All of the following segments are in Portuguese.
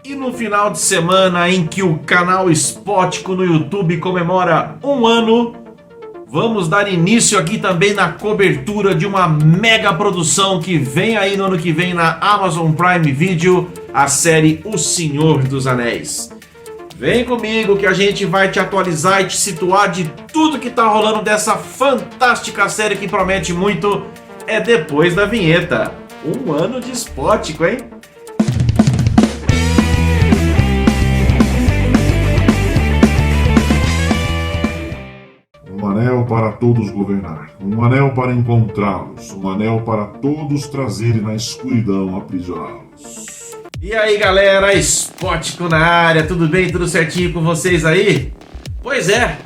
E no final de semana em que o canal Spótico no YouTube comemora 1 ano, vamos dar início aqui também na cobertura de uma mega produção que vem aí no ano que vem na Amazon Prime Video, a série O Senhor dos Anéis. Vem comigo que a gente vai te atualizar e te situar de tudo que tá rolando dessa fantástica série que promete muito. É depois da vinheta. 1 ano de Spótico, hein? Um anel para todos governar, um anel para encontrá-los, um anel para todos trazerem na escuridão aprisioná-los. E aí galera, Spótico na área, tudo bem? Tudo certinho com vocês aí? Pois é,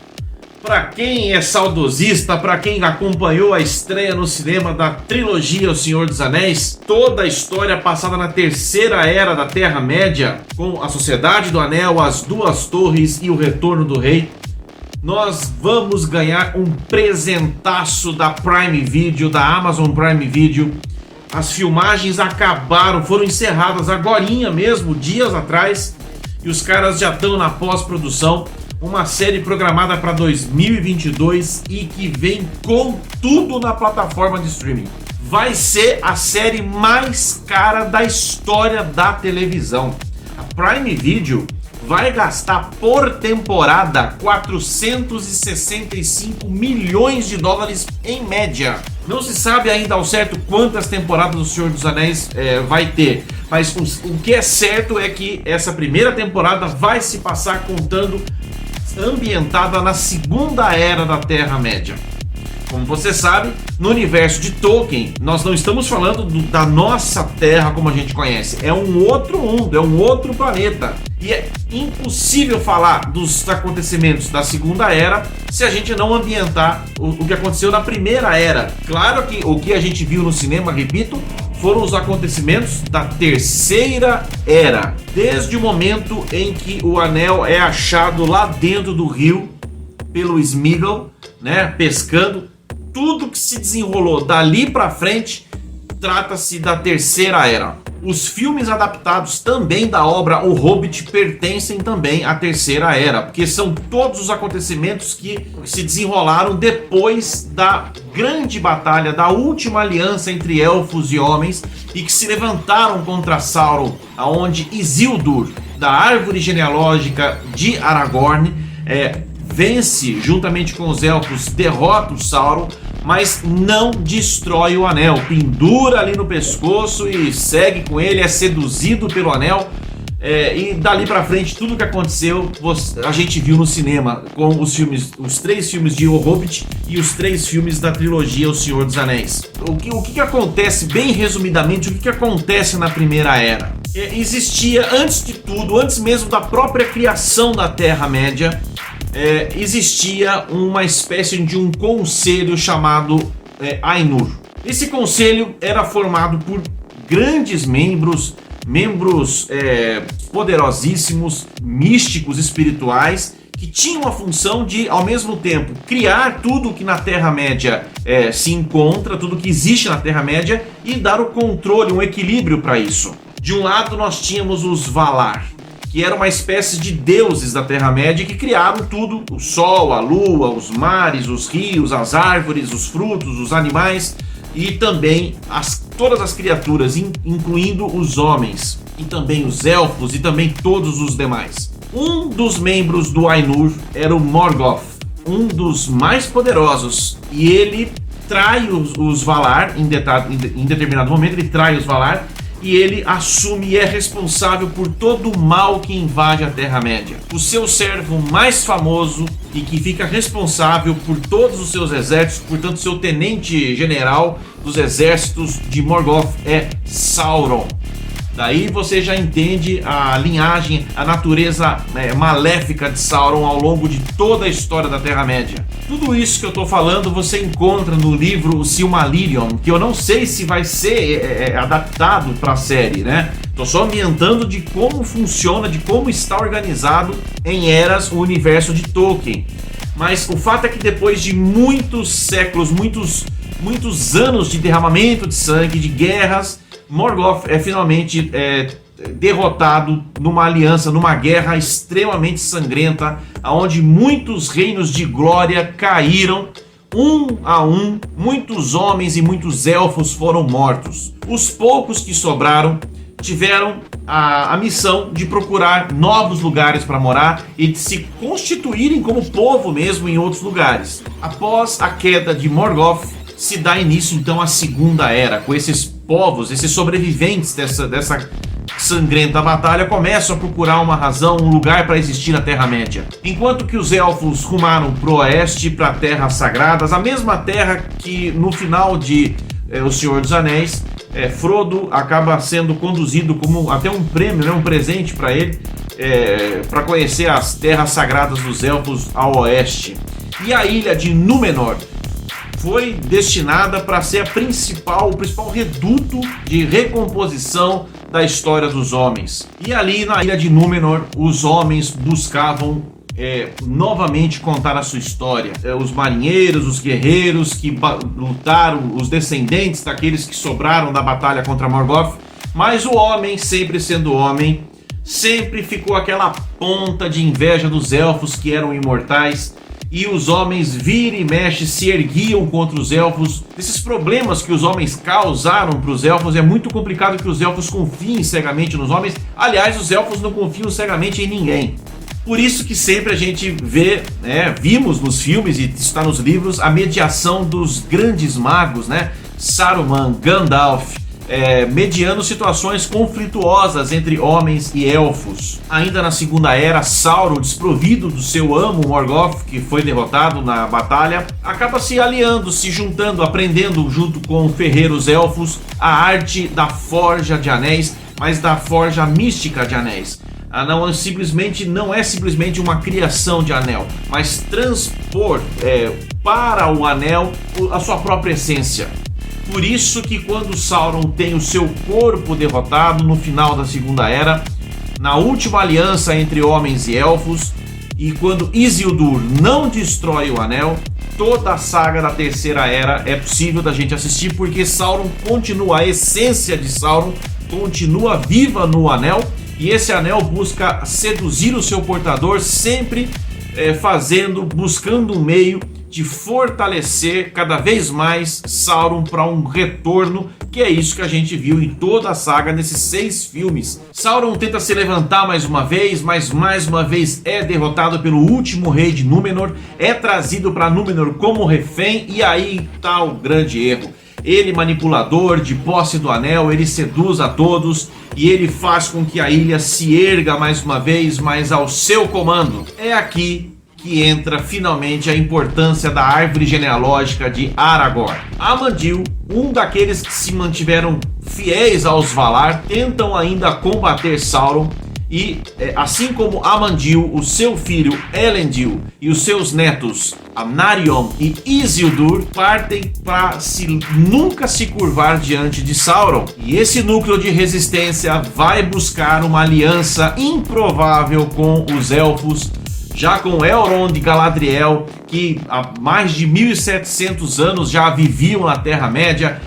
pra quem é saudosista, pra quem acompanhou a estreia no cinema da trilogia O Senhor dos Anéis, toda a história passada na terceira era da Terra-média, com a Sociedade do Anel, as Duas Torres e o Retorno do Rei, nós vamos ganhar um presentaço da Prime Video, da Amazon Prime Video. As filmagens acabaram, foram encerradas agorinha mesmo, dias atrás, e os caras já estão na pós-produção. Uma série programada para 2022 e que vem com tudo na plataforma de streaming. Vai ser a série mais cara da história da televisão. A Prime Video vai gastar por temporada 465 milhões de dólares em média. Não se sabe ainda ao certo quantas temporadas do Senhor dos Anéis vai ter, mas o que é certo é que essa primeira temporada vai se passar ambientada na segunda era da Terra-média. Como você sabe, no universo de Tolkien, nós não estamos falando da nossa Terra como a gente conhece. É um outro mundo, é um outro planeta. E é impossível falar dos acontecimentos da Segunda Era se a gente não ambientar o que aconteceu na Primeira Era. Claro que o que a gente viu no cinema, repito, foram os acontecimentos da Terceira Era. Desde o momento em que o anel é achado lá dentro do rio pelo Sméagol, né, pescando. Tudo que se desenrolou dali pra frente trata-se da Terceira Era. Os filmes adaptados também da obra O Hobbit pertencem também à Terceira Era, porque são todos os acontecimentos que se desenrolaram depois da grande batalha, da última aliança entre elfos e homens, e que se levantaram contra Sauron, aonde Isildur, da árvore genealógica de Aragorn, vence juntamente com os elfos, derrota o Sauron, mas não destrói o anel, pendura ali no pescoço e segue com ele, é seduzido pelo anel, e dali pra frente tudo que aconteceu a gente viu no cinema com os 3 filmes de O Hobbit e os 3 filmes da trilogia O Senhor dos Anéis. O que acontece, bem resumidamente, o que acontece na Primeira Era? Existia, antes de tudo, antes mesmo da própria criação da Terra-média, existia uma espécie de um conselho chamado Ainur. Esse conselho era formado por grandes membros poderosíssimos, místicos, espirituais, que tinham a função de, ao mesmo tempo, criar tudo que na Terra-média se encontra, tudo que existe na Terra-média, e dar o controle, um equilíbrio para isso. De um lado nós tínhamos os Valar, que era uma espécie de deuses da Terra-média que criaram tudo, o sol, a lua, os mares, os rios, as árvores, os frutos, os animais e também todas as criaturas, incluindo os homens e também os elfos e também todos os demais. Um dos membros do Ainur era o Morgoth, um dos mais poderosos, e ele trai os Valar, em determinado momento ele trai os Valar, e ele assume e é responsável por todo o mal que invade a Terra-média. O seu servo mais famoso e que fica responsável por todos os seus exércitos, portanto seu tenente-general dos exércitos de Morgoth é Sauron. Daí você já entende a linhagem, a natureza maléfica de Sauron ao longo de toda a história da Terra-média. Tudo isso que eu estou falando você encontra no livro Silmarillion, que eu não sei se vai ser adaptado para a série, né? Estou só ambientando de como funciona, de como está organizado em Eras o universo de Tolkien. Mas o fato é que depois de muitos séculos, muitos anos de derramamento de sangue, de guerras, Morgoth finalmente derrotado numa aliança, numa guerra extremamente sangrenta, onde muitos reinos de glória caíram um a um, muitos homens e muitos elfos foram mortos. Os poucos que sobraram tiveram a missão de procurar novos lugares para morar e de se constituírem como povo mesmo em outros lugares. Após a queda de Morgoth, se dá início então a Segunda Era, com esses povos, esses sobreviventes dessa sangrenta batalha começam a procurar uma razão, um lugar para existir na Terra-média. Enquanto que os elfos rumaram para o oeste, para terras sagradas, a mesma terra que no final de O Senhor dos Anéis, Frodo acaba sendo conduzido como até um prêmio, né, um presente para ele, para conhecer as terras sagradas dos elfos ao oeste. E a ilha de Númenor foi destinada para ser o principal reduto de recomposição da história dos homens. E ali na ilha de Númenor, os homens buscavam novamente contar a sua história. Os marinheiros, os guerreiros que lutaram, os descendentes daqueles que sobraram da batalha contra Morgoth. Mas o homem, sempre sendo homem, sempre ficou aquela ponta de inveja dos elfos que eram imortais. E os homens vira e mexe se erguiam contra os elfos. Esses problemas que os homens causaram para os elfos, é muito complicado que os elfos confiem cegamente nos homens. Aliás, os elfos não confiam cegamente em ninguém. Por isso que sempre a gente vimos nos filmes e está nos livros a mediação dos grandes magos, né? Saruman, Gandalf, mediando situações conflituosas entre homens e elfos. Ainda na Segunda Era, Sauron, desprovido do seu amo Morgoth, que foi derrotado na batalha, acaba se aliando, se juntando, aprendendo junto com ferreiros elfos a arte da forja de anéis, mas da forja mística de anéis. Não é simplesmente uma criação de anel, mas transpor para o anel a sua própria essência. Por isso que quando Sauron tem o seu corpo derrotado no final da Segunda Era, na última aliança entre homens e elfos, e quando Isildur não destrói o anel, toda a saga da Terceira Era é possível da gente assistir, porque Sauron continua, a essência de Sauron continua viva no anel, e esse anel busca seduzir o seu portador, sempre buscando um meio de fortalecer cada vez mais Sauron para um retorno, que é isso que a gente viu em toda a saga nesses 6 filmes. Sauron tenta se levantar mais uma vez, mas mais uma vez é derrotado pelo último rei de Númenor, é trazido para Númenor como refém, e aí está o grande erro. Ele, manipulador de posse do anel, ele seduz a todos e ele faz com que a ilha se erga mais uma vez, mas ao seu comando. É aqui que entra finalmente a importância da árvore genealógica de Aragorn. Amandil, um daqueles que se mantiveram fiéis aos Valar, tentam ainda combater Sauron. E assim como Amandil, o seu filho Elendil e os seus netos Anarion e Isildur partem para nunca se curvar diante de Sauron. E esse núcleo de resistência vai buscar uma aliança improvável com os elfos, já com Elrond e Galadriel, que há mais de 1700 anos já viviam na Terra-média.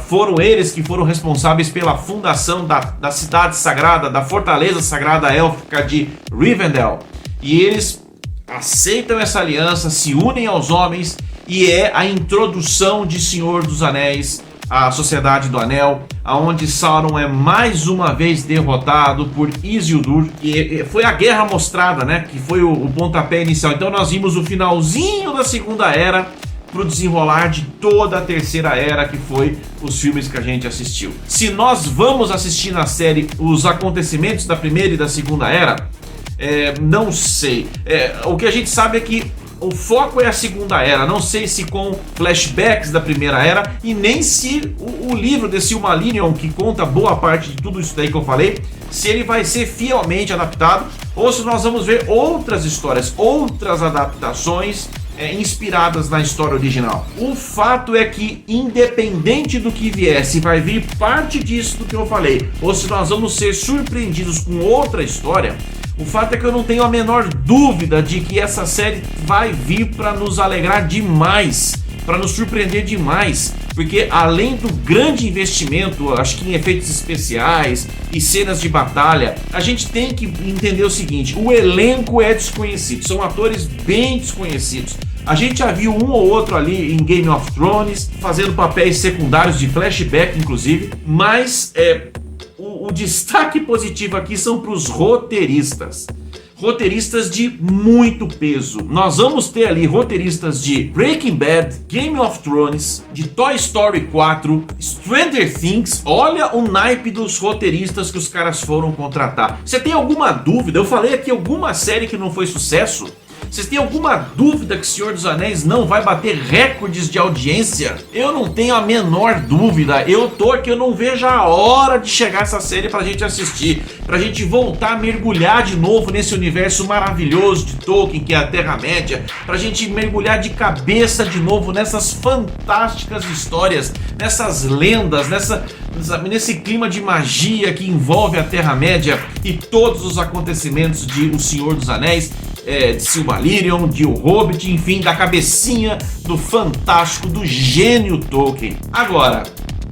Foram eles que foram responsáveis pela fundação da cidade sagrada, da fortaleza sagrada élfica de Rivendell. E eles aceitam essa aliança, se unem aos homens, e é a introdução de Senhor dos Anéis, a Sociedade do Anel, onde Sauron é mais uma vez derrotado por Isildur. E foi a guerra mostrada, né, que foi o pontapé inicial. Então nós vimos o finalzinho da Segunda Era para o desenrolar de toda a Terceira Era, que foi os filmes que a gente assistiu. Se nós vamos assistir na série os acontecimentos da Primeira e da Segunda Era, não sei. O que a gente sabe é que o foco é a Segunda Era. Não sei se com flashbacks da Primeira Era, e nem se o livro The Silmarillion, que conta boa parte de tudo isso daí que eu falei, se ele vai ser fielmente adaptado, ou se nós vamos ver outras histórias, outras adaptações inspiradas na história original. O fato é que, independente do que vier, se vai vir parte disso do que eu falei, ou se nós vamos ser surpreendidos com outra história, o fato é que eu não tenho a menor dúvida de que essa série vai vir para nos alegrar demais, para nos surpreender demais. porque além do grande investimento, acho que em efeitos especiais e cenas de batalha, a gente tem que entender o seguinte: o elenco é desconhecido, são atores bem desconhecidos. A gente já viu um ou outro ali em Game of Thrones, fazendo papéis secundários de flashback, inclusive, mas o destaque positivo aqui são para os roteiristas. Roteiristas de muito peso. Nós vamos ter ali roteiristas de Breaking Bad, Game of Thrones, de Toy Story 4, Stranger Things. Olha o naipe dos roteiristas que os caras foram contratar. Você tem alguma dúvida? Eu falei aqui alguma série que não foi sucesso. Vocês têm alguma dúvida que Senhor dos Anéis não vai bater recordes de audiência? Eu não tenho a menor dúvida. Eu tô aqui, eu não vejo a hora de chegar essa série pra gente assistir, pra gente voltar a mergulhar de novo nesse universo maravilhoso de Tolkien, que é a Terra-média, pra gente mergulhar de cabeça de novo nessas fantásticas histórias, nessas lendas, nesse clima de magia que envolve a Terra-média e todos os acontecimentos de O Senhor dos Anéis, de Silmarillion, de O Hobbit, enfim, da cabecinha do fantástico, do gênio Tolkien. Agora,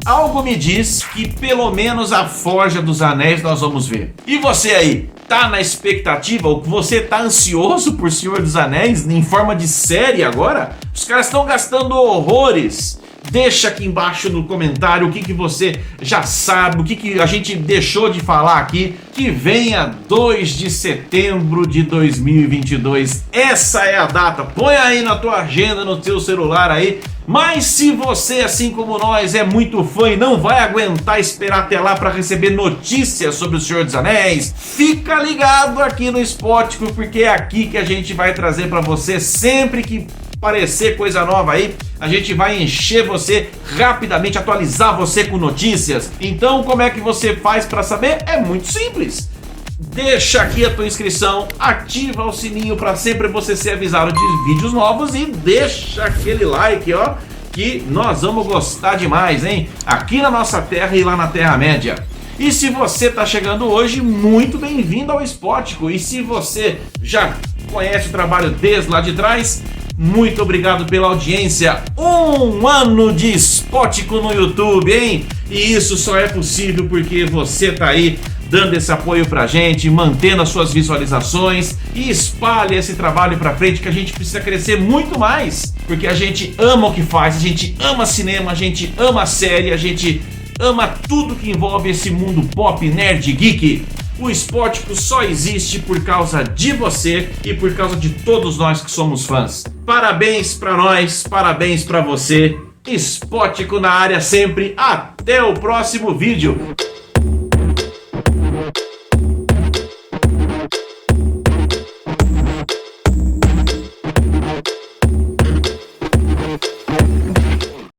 algo me diz que pelo menos a Forja dos Anéis nós vamos ver. E você aí, tá na expectativa? Ou você tá ansioso por Senhor dos Anéis em forma de série agora? Os caras estão gastando horrores. Deixa aqui embaixo no comentário o que você já sabe, o que a gente deixou de falar aqui. Que venha 2 de setembro de 2022. Essa é a data. Põe aí na tua agenda, no teu celular aí. Mas se você, assim como nós, é muito fã e não vai aguentar esperar até lá para receber notícias sobre o Senhor dos Anéis, fica ligado aqui no Spótico, porque é aqui que a gente vai trazer para você sempre que aparecer coisa nova aí, a gente vai encher você rapidamente, atualizar você com notícias. Então, como é que você faz para saber? É muito simples. Deixa aqui a tua inscrição, ativa o sininho para sempre você ser avisado de vídeos novos e deixa aquele like, ó, que nós vamos gostar demais, hein? Aqui na nossa terra e lá na Terra-média. E se você tá chegando hoje, muito bem-vindo ao Spótico. E se você já conhece o trabalho desde lá de trás, muito obrigado pela audiência. 1 ano de Spótico no YouTube, hein? E isso só é possível porque você tá aí dando esse apoio pra gente, mantendo as suas visualizações e espalhe esse trabalho pra frente, que a gente precisa crescer muito mais, porque a gente ama o que faz, a gente ama cinema, a gente ama série, a gente ama tudo que envolve esse mundo pop, nerd, geek. O Spótico só existe por causa de você e por causa de todos nós que somos fãs. Parabéns pra nós, parabéns pra você. Spótico na área sempre. Até o próximo vídeo.